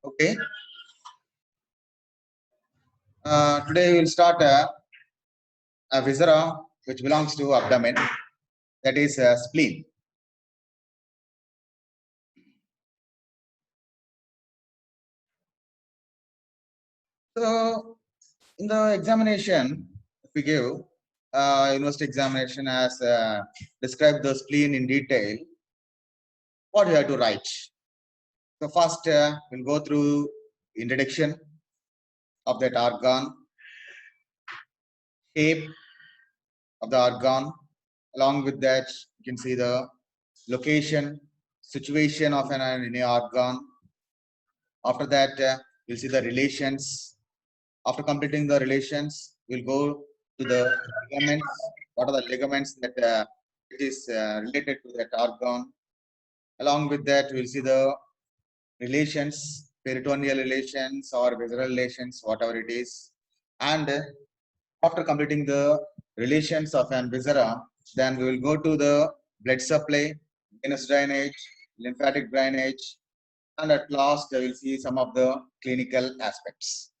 Okay. Today we will start a viscera which belongs to abdomen, that is spleen. So in the examination, if we give university examination as describe the spleen in detail, what you have to write? So first we'll go through introduction of that organ, shape of the organ. Along with that, you can see the location, situation of any organ. After that, you'll see the relations. After completing the relations, we'll go to the ligaments. What are the ligaments that it is related to that organ? Along with that, we'll see the relations, peritoneal relations or visceral relations, whatever it is. And after completing the relations of an viscera, then we will go to the blood supply, venous drainage, lymphatic drainage, and at last I will see some of the clinical aspects.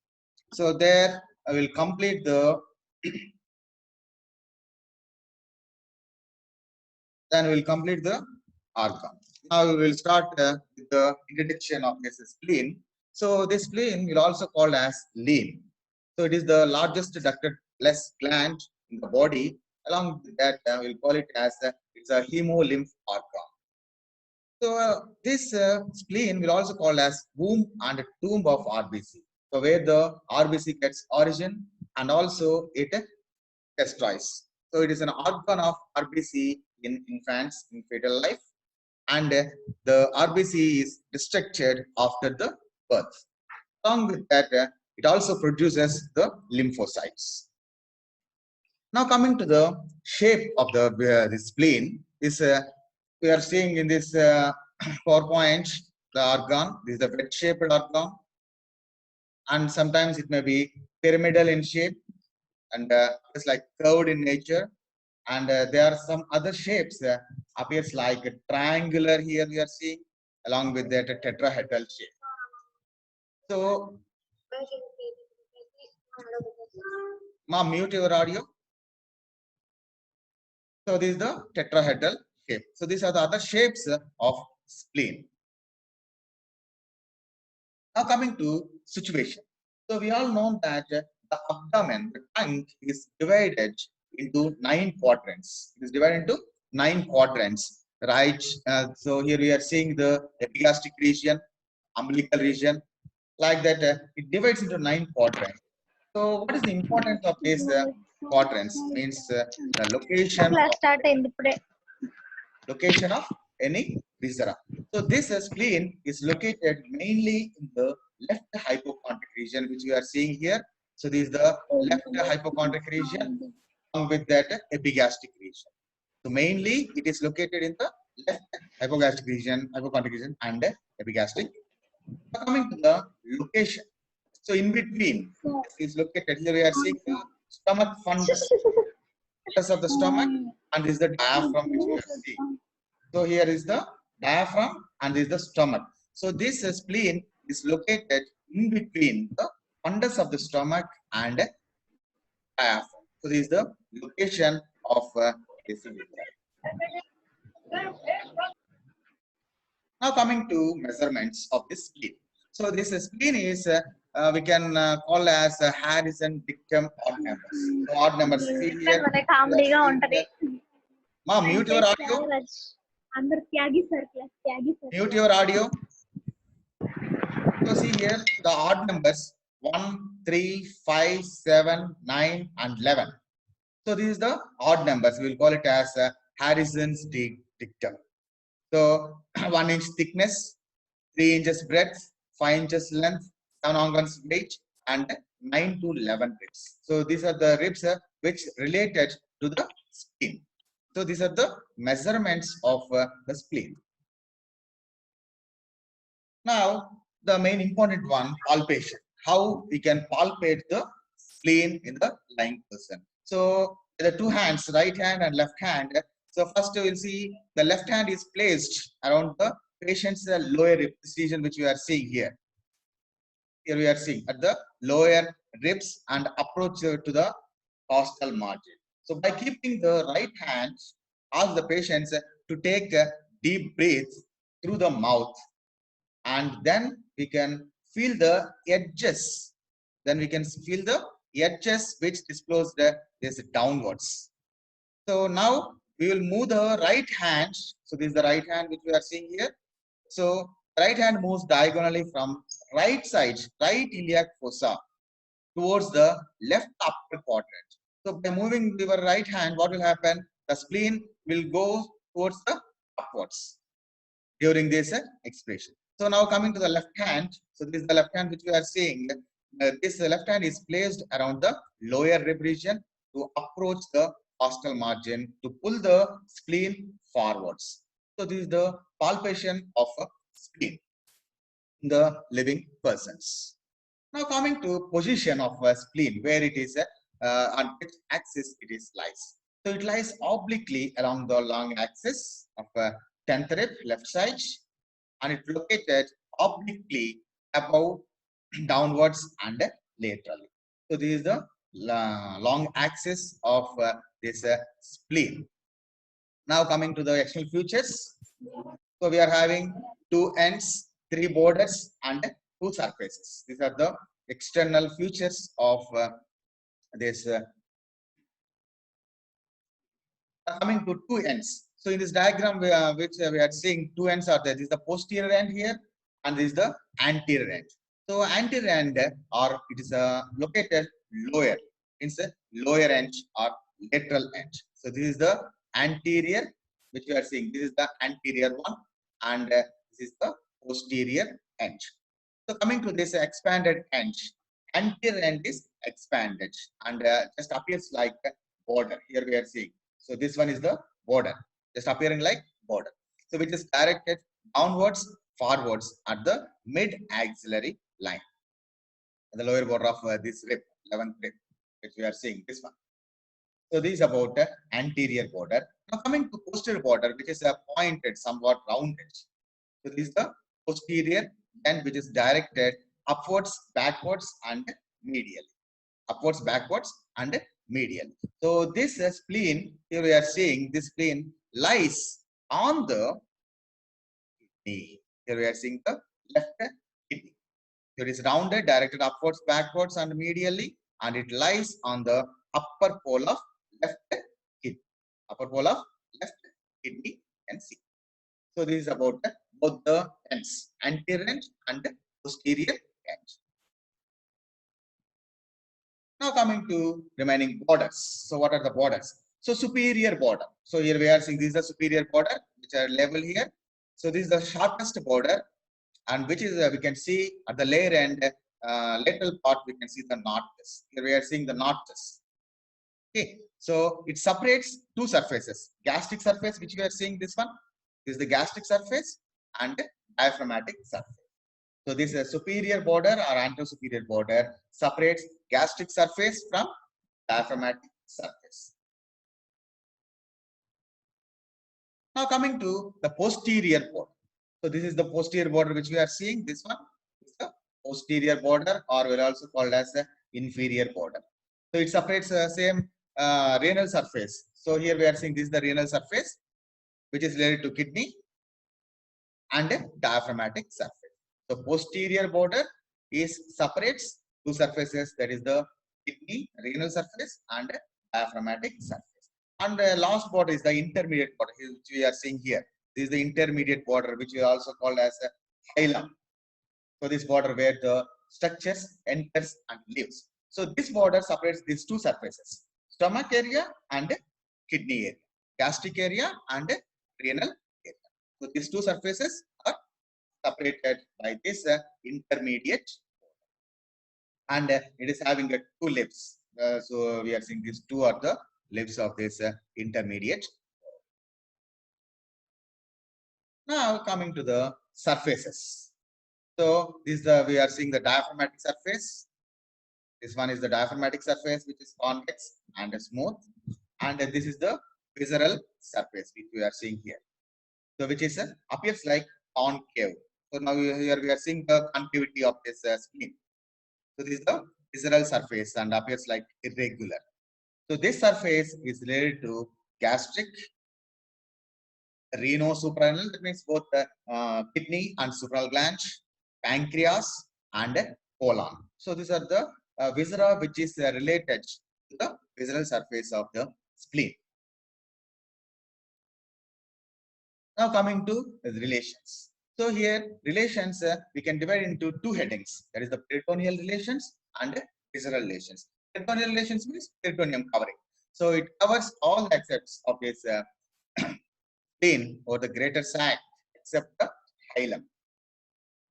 So there I will complete the then we will complete the organ. Now we will start with the introduction of this spleen. So this spleen will also called as lean. So it is the largest ductless gland in the body. Along with that, we'll call it as it's a hemolymph organ. So this spleen will also called as womb and tomb of RBC. So where the RBC gets origin and also it destroys. So it is an organ of RBC in infants in fetal life, and the RBC is destructed after the birth. Along with that, it also produces the lymphocytes. Now coming to the shape of the spleen, is we are seeing in this PowerPoint the organ. This is the wedge-shaped organ, and sometimes it may be pyramidal in shape, and it's like curved in nature. And there are some other shapes appears like a triangular here we are seeing, along with that a tetrahedral shape. So, ma'am, mute your audio. So this is the tetrahedral shape. So these are the other shapes of spleen. Now coming to situation. So we all know that the abdomen, the trunk, is divided into 9 quadrants. It is divided into 9 quadrants, right? So here we are seeing the epigastric region, umbilical region, like that. It divides into 9 quadrants. So what is the importance of these quadrants? Means the location of any viscera. So this spleen is located mainly in the left hypochondric region, which we are seeing here. So this is the left hypochondric region, along with that epigastric region. So mainly it is located in the left hypochondric region and epigastric. Now coming to the location. So in between is located here. We are seeing the stomach fundus of the stomach, and this is the diaphragm which we are seeing. So here is the diaphragm and this is the stomach. So this spleen is located in between the fundus of the stomach and diaphragm. So this is the location of this. Now coming to measurements of this spleen. So this spleen is we can call as Harrison dictum odd numbers. So odd numbers. See here. Ma'am, mute your audio. Mute your audio. So see here the odd numbers 1, 3, 5, 7, 9, and 11. So these are the odd numbers. We will call it as Harrison's dictum. So 1 inch thickness, 3 inches breadth, 5 inches length, 7 organs weight, and 9 to 11 ribs. So these are the ribs which related to the spleen. So these are the measurements of the spleen. Now the main important one, palpation. How we can palpate the spleen in the lying person. So the two hands, right hand and left hand. So first you will see the left hand is placed around the patient's lower rib region, which we are seeing here. Here we are seeing at the lower ribs and approach to the costal margin. So by keeping the right hand, ask the patients to take a deep breath through the mouth, and then we can feel the edges. Then we can feel the edges which disclose this downwards. So now we will move the right hand. So this is the right hand which we are seeing here. So right hand moves diagonally from right side, right iliac fossa, towards the left upper quadrant. So by moving your right hand, what will happen? The spleen will go towards the upwards during this expression. So now coming to the left hand. So this is the left hand which we are seeing. This left hand is placed around the lower rib region to approach the costal margin to pull the spleen forwards. So this is the palpation of a spleen in the living persons. Now coming to position of a spleen, where it is on which axis it is lies. So it lies obliquely along the long axis of a 10th rib left side, and it's located obliquely above, downwards and laterally. So this is the long axis of this spleen. Now coming to the external features. So we are having two ends, three borders and two surfaces. These are the external features of this. Coming to two ends. So in this diagram, which we are seeing two ends are there. This is the posterior end here, and this is the anterior end. So anterior end, or it is located lower. It's a lower end or lateral end. So this is the anterior, which we are seeing. This is the anterior one, and this is the posterior end. So coming to this expanded end, anterior end is expanded and just appears like a border. Here we are seeing. So this one is the border, just appearing like border. So which is directed downwards, forwards at the mid-axillary line, the lower border of this rib, 11th rib, which we are seeing this one. So this is about the anterior border. Now coming to posterior border, which is pointed, somewhat rounded. So this is the posterior end, which is directed upwards, backwards, and medially. Upwards, backwards, and medially. So this spleen, here we are seeing this spleen lies on the kidney. Here we are seeing the left kidney. It is rounded, directed upwards, backwards, and medially, and it lies on the upper pole of left kidney. Upper pole of left kidney and see. So this is about both the ends, anterior end and posterior end. Now coming to remaining borders. So what are the borders? So superior border. So here we are seeing this is the superior border, which are labeled here. So this is the shortest border, and which is we can see at the layer end, lateral part, we can see the northeast. Here we are seeing the northeast. Okay, so it separates two surfaces: gastric surface, which we are seeing this one. This is the gastric surface, and diaphragmatic surface. So this is a superior border or anterosuperior border separates gastric surface from diaphragmatic surface. Now coming to the posterior border. So this is the posterior border which we are seeing. This one is the posterior border, or we'll also called as the inferior border. So it separates the same renal surface. So here we are seeing this is the renal surface, which is related to kidney and diaphragmatic surface. So posterior border is separates two surfaces, that is the kidney renal surface and diaphragmatic surface. And the last border is the intermediate border, which we are seeing here. This is the intermediate border, which we also called as a hilum. So this border where the structures enters and leaves. So this border separates these two surfaces: stomach area and kidney area, gastric area and renal area. So these two surfaces are separated by this intermediate border, and it is having two lips. So we are seeing these two are the lips of this intermediate. Now coming to the surfaces. So this is the we are seeing the diaphragmatic surface. This one is the diaphragmatic surface, which is convex and smooth. and this is the visceral surface which we are seeing here. So which is appears like concave. So now here we are seeing the concavity of this spleen. So this is the visceral surface and appears like irregular. So this surface is related to gastric, renal-suprarenal, that means both the kidney and suprarenal gland, pancreas and colon. So these are the viscera which is related to the visceral surface of the spleen. Now coming to the relations. So here relations we can divide into two headings. That is the peritoneal relations and visceral relations. Peritoneal relations means peritoneum covering. So it covers all the aspects of this spleen or the greater sac except the hilum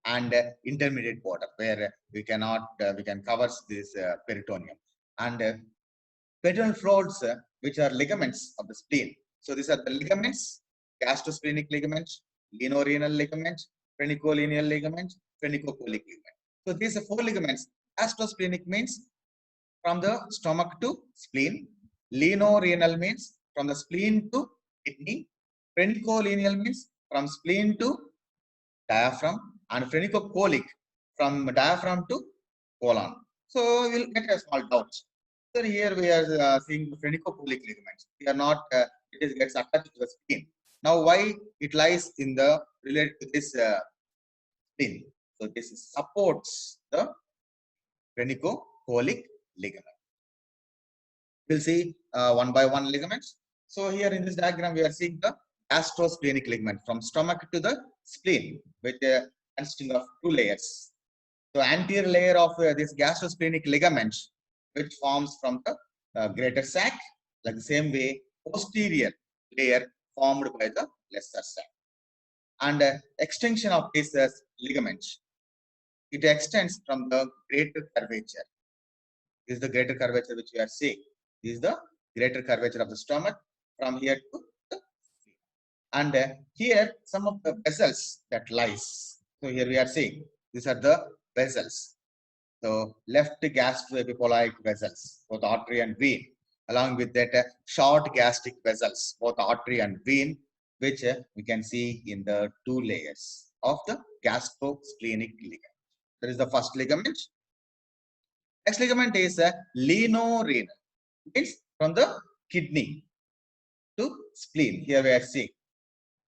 and intermediate border where we cannot we can cover this peritoneum and peritoneal folds which are ligaments of the spleen. So these are the ligaments: gastrosplenic ligament, lienorenal ligament, phrenicolenal ligament, phrenicocolic ligament. So these are four ligaments. Gastrosplenic means from the stomach to spleen. Lienorenal means from the spleen to kidney. Phrenicolenal means from spleen to diaphragm, and phrenicocholic from diaphragm to colon. So we'll get a small doubt. So here we are seeing the phrenicocholic ligaments. We are not, it gets attached to the spleen. Now why it lies in the related to this spleen? So this supports the phrenicocholic ligament. We'll see one by one ligaments. So here in this diagram, we are seeing the gastrosplenic ligament from stomach to the spleen, which consisting of two layers. So anterior layer of this gastrosplenic ligament, which forms from the greater sac, like the same way posterior layer formed by the lesser sac. And extension of this ligament, it extends from the greater curvature. This is the greater curvature which we are seeing. This is the greater curvature of the stomach from here to the spleen. And here some of the vessels that lies. So here we are seeing these are the vessels. So left gastroepiploic vessels, both artery and vein, along with that short gastric vessels, both artery and vein, which we can see in the two layers of the gastrosplenic ligament. That is the first ligament. Next ligament is lienorenal, means from the kidney to spleen. Here we are seeing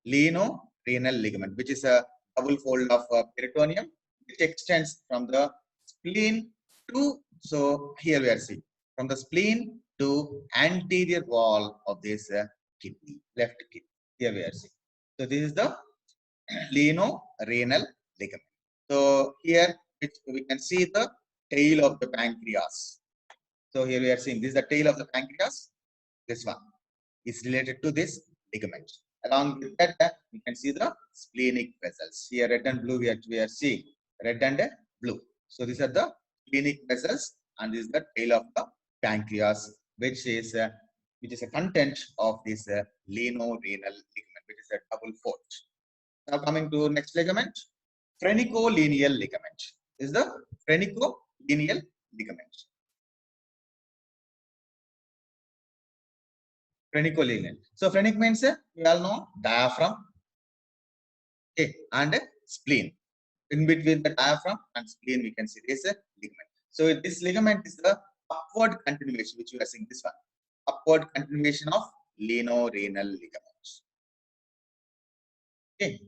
lienorenal ligament, which is a double fold of peritoneum, which extends from the spleen to, so here we are seeing from the spleen to anterior wall of this kidney, left kidney. Here we are seeing. So this is the lienorenal ligament. So here we can see the tail of the pancreas. So here we are seeing this is the tail of the pancreas. This one is related to this ligament. Along with that, we can see the splenic vessels. Here, red and blue, we are seeing red and blue. So these are the splenic vessels, and this is the tail of the pancreas, which is a content of this lienorenal ligament, which is a double fold. Now coming to next ligament, phrenicolenal ligament. This is the phrenicolenal ligament. Phrenicolenal. So phrenic means we all know diaphragm, okay, and spleen. In between the diaphragm and spleen, we can see this ligament. So this ligament is the upward continuation, which we are seeing this one. Upward continuation of lienorenal ligament. Okay.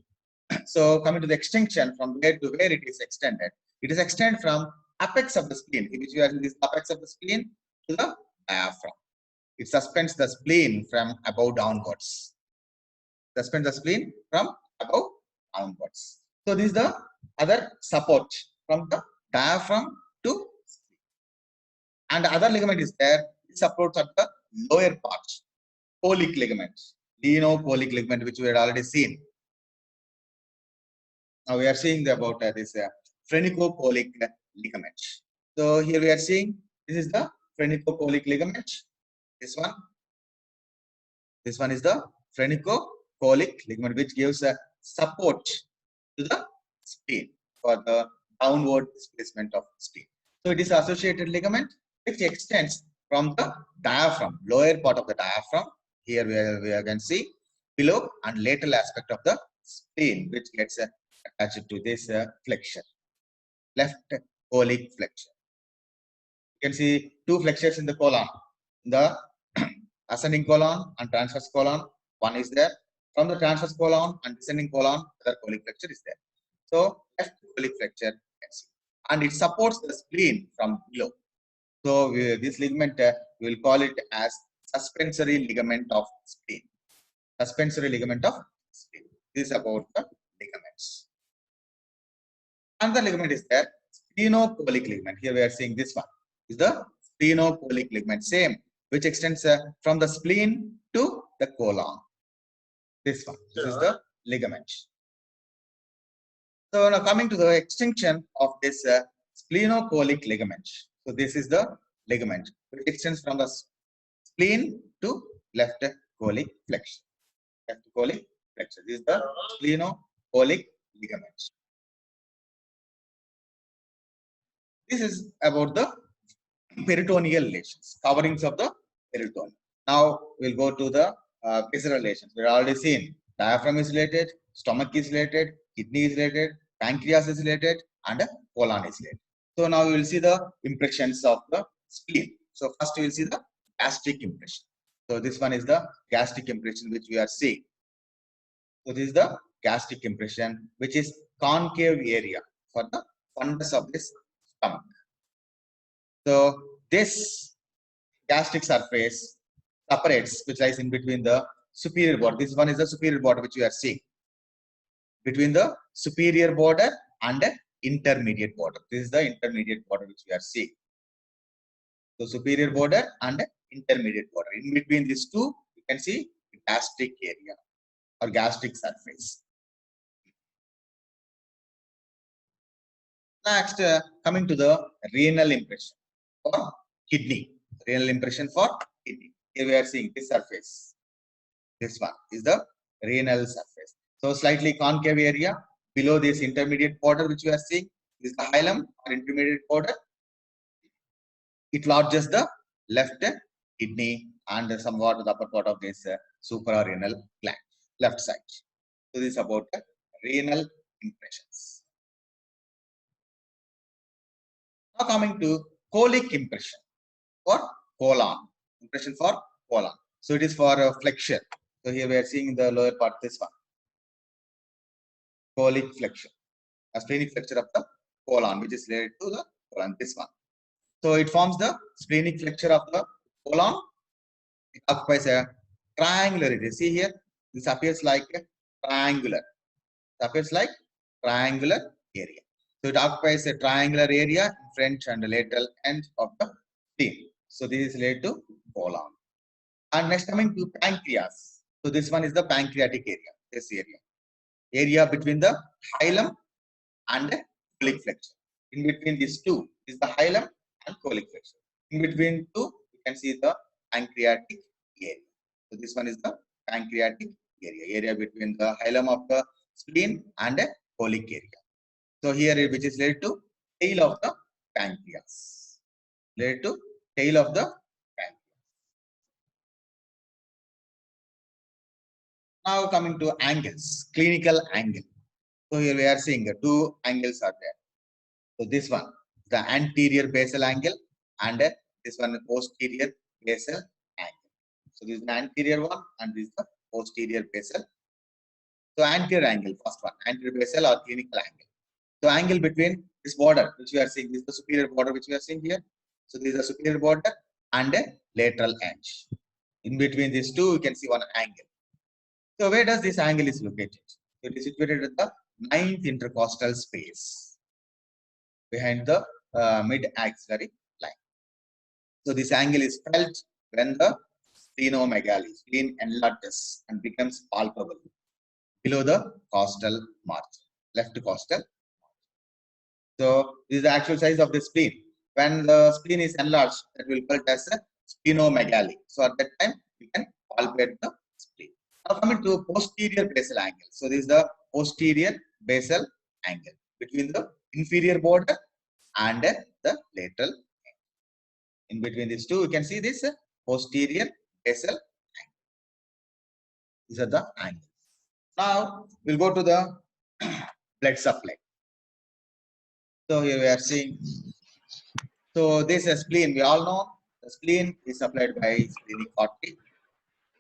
So coming to the extension from where to where it is extended. It is extended from apex of the spleen, which we are in this apex of the spleen to the diaphragm. It suspends the spleen from above downwards. Suspends the spleen from above downwards. So this is the other support from the diaphragm to spleen. And the other ligament is there. It supports at the lower part. Cholic ligament. Lienocholic ligament, which we had already seen. Now we are seeing about this phrenicocholic ligament. So here we are seeing this is the phrenicocholic ligament. This one is the phrenicocholic ligament, which gives a support to the spleen for the downward displacement of spleen. So it is associated ligament which extends from the diaphragm, lower part of the diaphragm. Here we can see below and lateral aspect of the spleen, which gets attached to this flexure, left colic flexure. You can see two flexures in the colon, the ascending colon and transverse colon. One is there. From the transverse colon and descending colon, the colic flexure is there. So left colic flexure, and it supports the spleen from below. So this ligament, we will call it as suspensory ligament of spleen. Suspensory ligament of spleen. This is about the ligaments. Another ligament is there, splenocholic ligament. Here we are seeing this one is the splenocholic ligament, same, which extends from the spleen to the colon. This one, this is the ligament. So now coming to the extension of this splenocholic ligament. So this is the ligament which extends from the spleen to left colic flexure. Left colic flexure. This is the splenocholic ligament. This is about the peritoneal relations, coverings of the peritoneum. Now we'll go to the visceral relations. We've already seen diaphragm is related, stomach is related, kidney is related, pancreas is related, and colon is related. So now we will see the impressions of the spleen. So first we will see the gastric impression. So this one is the gastric impression which we are seeing. So this is the gastric impression, which is concave area for the fundus of this stomach. So this gastric surface separates, which lies in between the superior border. This one is the superior border which we are seeing. Between the superior border and intermediate border. This is the intermediate border which we are seeing. So superior border and intermediate border. In between these two, you can see the gastric area or gastric surface. Next, coming to the renal impression for kidney. Renal impression for kidney. Here we are seeing this surface. This one is the renal surface. So slightly concave area below this intermediate border which we are seeing is the hilum or intermediate border. It lodges the left kidney and somewhat the upper part of this suprarenal gland, left side. So this is about renal impressions. Now coming to colic impression for colon. Impression for colon. So it is for flexure. So here we are seeing the lower part, this one. Colic flexure. A splenic flexure of the colon, which is related to the colon, this one. So it forms the splenic flexure of the colon. It occupies a triangular area. See here, this appears like a triangular. It appears like triangular area. So it occupies a triangular area in front and the lateral end of the spleen. So this is related to colon. And next coming to pancreas. So this one is the pancreatic area. This area. Area between the hilum and colic flexure. In between these two is the hilum and colic flexure. In between two, you can see the pancreatic area. So this one is the pancreatic area between the hilum of the spleen and a colic area. So here, which is related to tail of the pancreas. Related to tail of the pancreas. Now coming to angles, clinical angle. So here we are seeing the two angles are there. So this one, the anterior basal angle, and this one posterior basal angle. So this is the anterior one and this is the posterior basal. So anterior angle, first one, anterior basal or clinical angle. So angle between this border which we are seeing, this is the superior border which we are seeing here. So this is the superior border and a lateral edge. In between these two, you can see one angle. So where does this angle is located? It is situated at the 9th intercostal space behind the mid-axillary line. So this angle is felt when the splenomegaly, spleen enlarges and becomes palpable below the costal margin, left costal. So this is the actual size of the spleen. When the spleen is enlarged, that will be called as a splenomegaly. So at that time, we can palpate the spleen. Now coming to posterior basal angle. So this is the posterior basal angle between the inferior border and the lateral end. In between these two, you can see this posterior basal. These are the angles. Now we'll go to the blood supply. So here we are seeing. So this is spleen. We all know the spleen is supplied by splenic artery,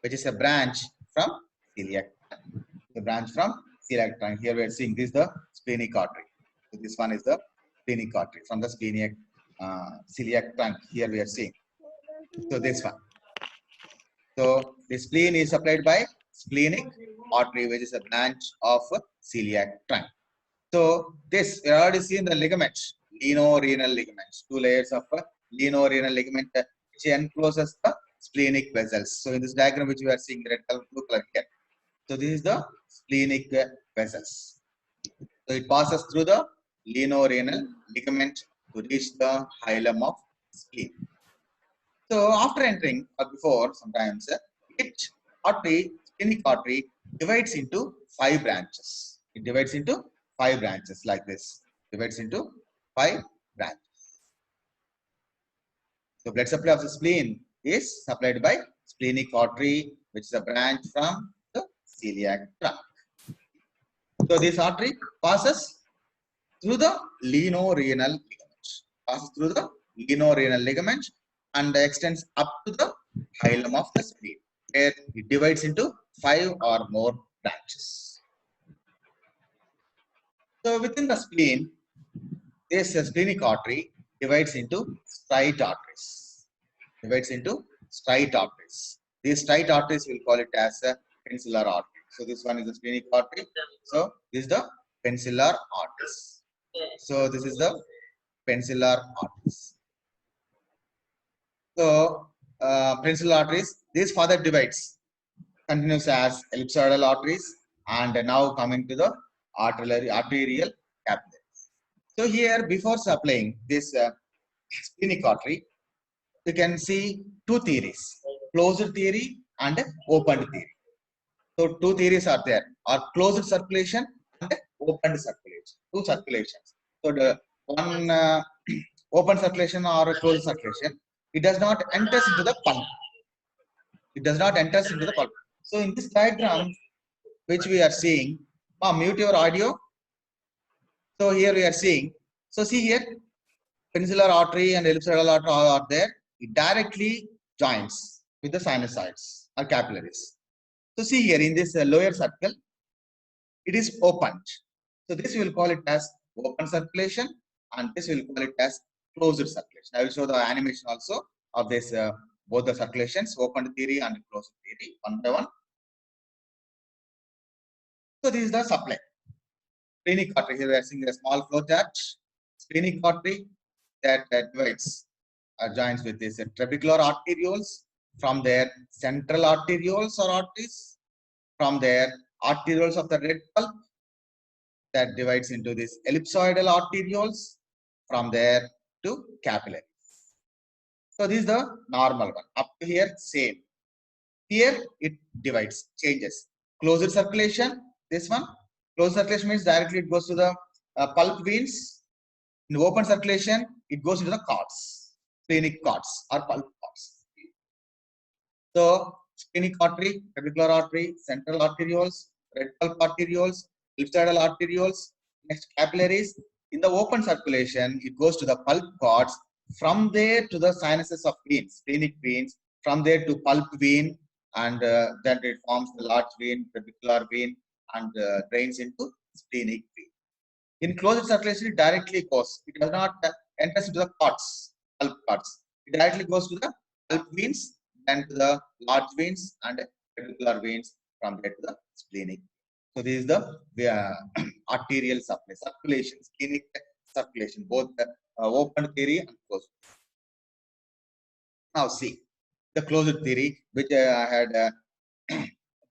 which is a branch from celiac. The branch from celiac trunk. Here we are seeing this is the splenic artery. So this one is the splenic artery from the splenic celiac trunk. Here we are seeing. So this one. So the spleen is supplied by splenic artery, which is a branch of celiac trunk. So this we already seen the ligaments, lienorenal ligaments, two layers of lienorenal ligament which encloses the splenic vessels. So in this diagram which we are seeing red color, blue color here. So this is the splenic vessels. So it passes through the lienorenal ligament to reach the hilum of spleen. So after entering or before sometimes each artery, splenic artery divides into 5 branches. It divides into 5 branches like this. Divides into 5 branches. So blood supply of the spleen is supplied by splenic artery, which is a branch from the celiac trunk. So this artery passes through the lienorenal ligaments. Passes through the lienorenal ligaments and extends up to the hilum of the spleen, where it divides into 5 or more branches. So within the spleen, this splenic artery divides into straight arteries. Divides into straight arteries. These straight arteries we'll call it as a peninsular artery. So this one is the splenic artery. So this is the peninsular arteries. So this is the peninsular arteries. So peninsular arteries, this further divides, continues as ellipsoidal arteries, and now coming to the arterial capillaries. So here, before supplying this splenic artery, you can see two theories: closed theory and opened theory. So two theories are there: are closed circulation and opened circulation. Two circulations. So the one open circulation or closed circulation, it does not enter into the pulp. It does not enter into the pulp. So in this diagram, which we are seeing, mute your audio. So here we are seeing. So see here, peninsular artery and ellipsoidal artery are there. It directly joins with the sinusoids or capillaries. So see here in this lower circle, it is opened. So this we will call it as open circulation, and this we will call it as closed circulation. I will show the animation also of this both the circulations, open theory and closed theory, one by one. So this is the supply. Splenic artery. Here we are seeing a small flow chart. Splenic artery that divides joins with this trabecular arterioles, from their central arterioles or arteries, from their arterioles of the red pulp that divides into this ellipsoidal arterioles, from there to capillary. So this is the normal one. Up to here, same. Here it divides, changes. Closed circulation, this one. Closed circulation means directly it goes to the pulp veins. In open circulation, it goes into the cords, splenic cords or pulp cords. So splenic artery, trabecular artery, central arterioles, red pulp arterioles, ellipsoidal arterioles, next capillaries. In the open circulation, it goes to the pulp cords. From there to the sinuses of veins, splenic veins. From there to pulp vein, and then it forms the large vein, trabecular vein, and drains into splenic vein. In closed circulation, it directly goes. It does not enter into the cords, pulp cords. It directly goes to the pulp veins, then to the large veins and trabecular veins, from there to the splenic. So this is the arterial supply, circulation, splenic circulation, both the open theory and closed. Now see the closed theory, which I had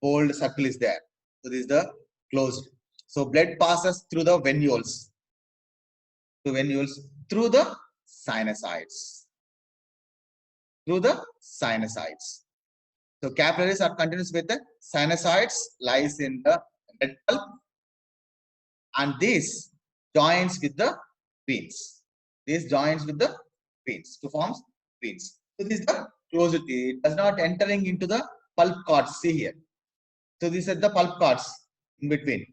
bold circle is there. So this is the closed. So blood passes through the venules, through the sinusoids, So capillaries are continuous with the sinusoids, lies in the red pulp, and this joins with the veins. This joins with the veins to form veins. So this is the closed theory. It does not entering into the pulp cords. See here. So these are the pulp cords in between,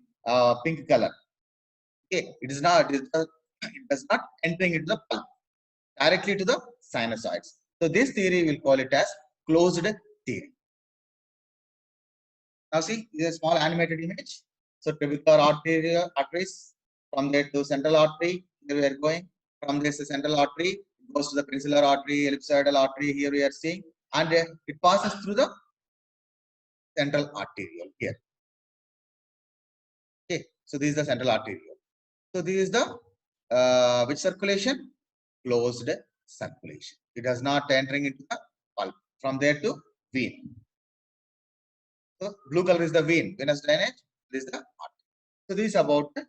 pink color. Okay, it is not. It does not entering into the pulp directly to the sinusoids. So this theory will call it as closed theory. Now see, this is a small animated image. So trabecular arteries, from there to central artery. Here we are going. From this central artery, it goes to the peninsular artery, ellipsoidal artery. Here we are seeing, and it passes through the central arteriole here. Okay, so this is the central arteriole. So this is the which circulation? Closed circulation. It does not entering into the pulp. From there to vein. So blue color is the vein, venous drainage. This is the artery. So this is about the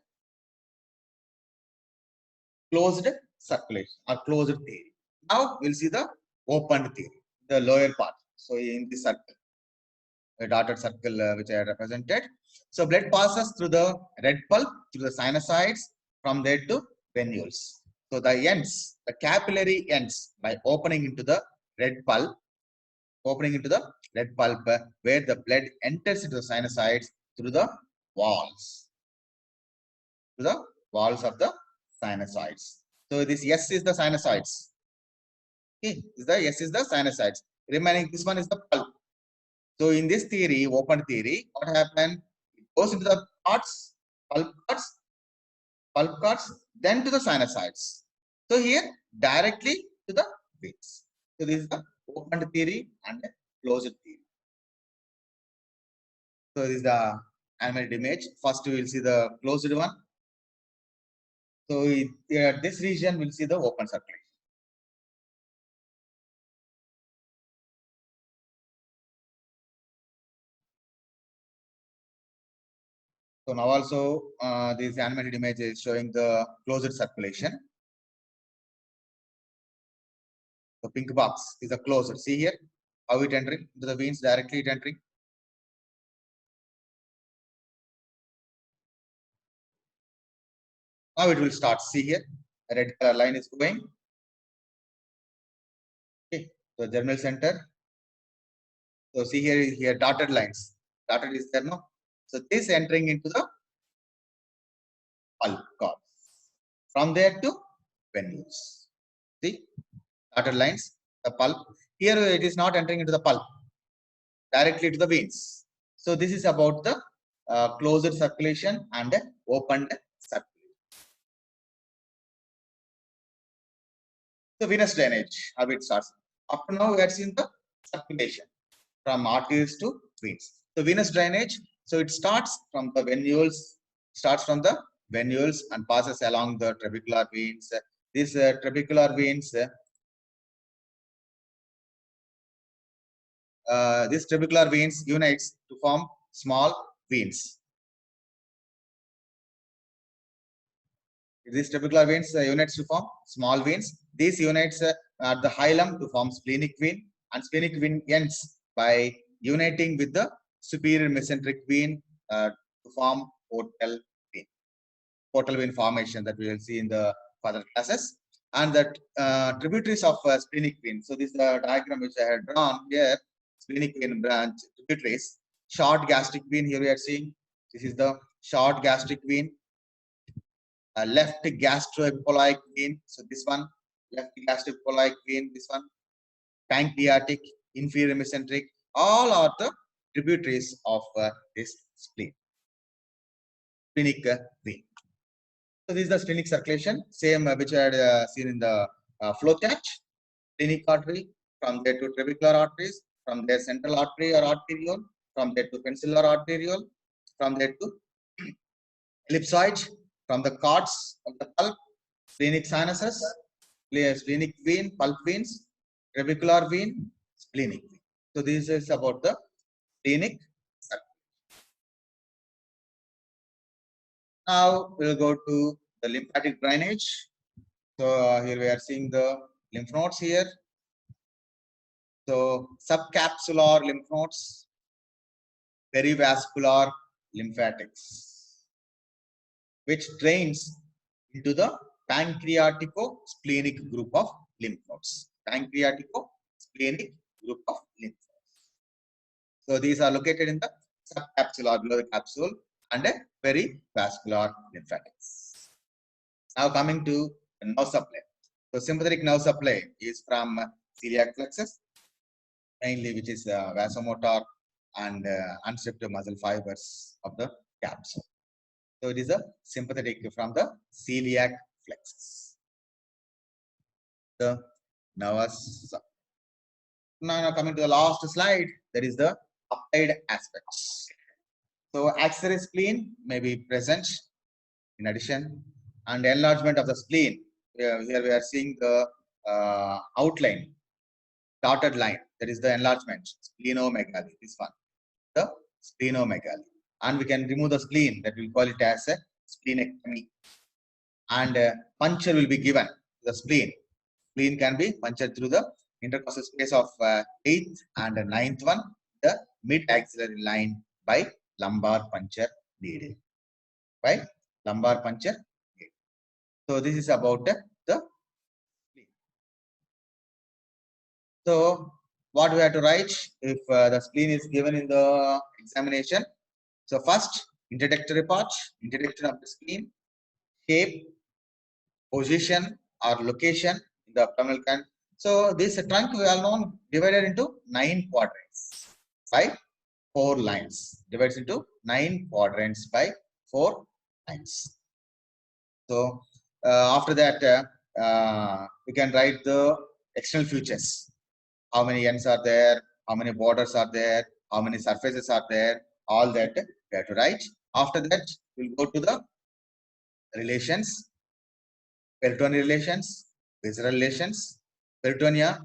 closed circulation or closed theory. Now we'll see the open theory, the lower part. So in this circle, a dotted circle which I represented. So blood passes through the red pulp, through the sinusoids, from there to venules. So the ends, the capillary ends, by opening into the red pulp, where the blood enters into the sinusoids through the walls, of the sinusoids. So this S is the sinusoids. Okay, S is the sinusoids. Remaining this one is the pulp. So in this theory, open theory, what happened? It goes into the parts, pulp parts, then to the sinusoids. So here directly to the veins. So this is the open theory and closed theory. So this is the animated image. First we will see the closed one. So this region will see the open circulation. So now also this animated image is showing the closed circulation. The pink box is a closed. See here how it entering into the veins, directly it entering. Now it will start. See here, a red color line is going. Okay, so germinal center. So see here dotted lines. Dotted is there, no? So this entering into the pulp cord. From there to venules. See, dotted lines, the pulp. Here it is not entering into the pulp, directly to the veins. So this is about the closed circulation and opened circulation. So venous drainage, how it starts. Up to now we have seen the circulation from arteries to veins. So venous drainage, so it starts from the venules, and passes along the trabecular veins. These trabecular veins, unites to form small veins. These trabecular veins unites to form small veins. These unites at the hilum to form splenic vein, and splenic vein ends by uniting with the superior mesenteric vein to form portal vein. Portal vein formation that we will see in the further classes, and that tributaries of splenic vein. So this is the diagram which I had drawn here. Splenic vein branch tributaries. Short gastric vein. Here we are seeing this is the short gastric vein. Left gastroepiploic vein. So this one, left gastroepiploic vein. This one, pancreatic, inferior mesenteric. All are the tributaries of this spleen. Splenic vein. So this is the splenic circulation, same which I had seen in the flow chart. Splenic artery, from there to trabecular arteries, from there central artery or arteriole, from there to peninsular arteriole, from there to ellipsoid, from the cords of the pulp, splenic sinuses, splenic vein, pulp veins, trabecular vein, splenic vein. So this is about the splenic circulation. Now we'll go to the lymphatic drainage. So here we are seeing the lymph nodes here. So subcapsular lymph nodes, perivascular lymphatics, which drains into the pancreatico-splenic group of lymph nodes. pancreatico-splenic group of lymph nodes. So these are located in the subcapsule or below the capsule and a perivascular lymphatics. Now coming to the nerve supply. So sympathetic nerve supply is from celiac plexus, mainly which is vasomotor and unstriped muscle fibers of the capsule. So it is a sympathetic from the celiac plexus. The nervous. Now coming to the last slide, that is the applied aspects. So axillary spleen may be present in addition, and enlargement of the spleen. Here we are seeing the outline, dotted line. That is the enlargement, splenomegaly. This one, the splenomegaly, and we can remove the spleen. That we call it as a splenectomy. And puncture will be given to the spleen. Spleen can be punctured through the intercostal space of 8th and 9th one, the mid-axillary line by lumbar puncture needle. By lumbar puncture needle. So this is about the spleen. So what we have to write if the spleen is given in the examination. So first, introductory part, introduction of the spleen, shape, position or location in the abdominal canal. So this trunk we all know divided into 9 quadrants by 4 lines. Divides into 9 quadrants by 4 lines. So after that, we can write the external features. How many ends are there? How many borders are there? How many surfaces are there? All that we have to write. After that, we'll go to the relations. Peritoneal relations, visceral relations, peritonia,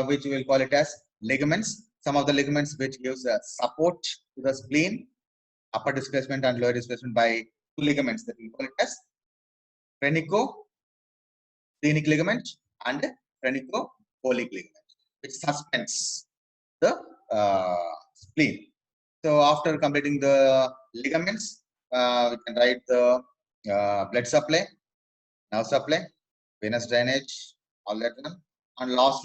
which we will call it as ligaments. Some of the ligaments which gives support to the spleen, upper displacement and lower displacement by 2 ligaments that we call it as phrenico-splenic ligament and phrenico-colic ligament, which suspends the spleen. So after completing the ligaments, we can write the blood supply, nerve supply, venous drainage, all that one. And lastly,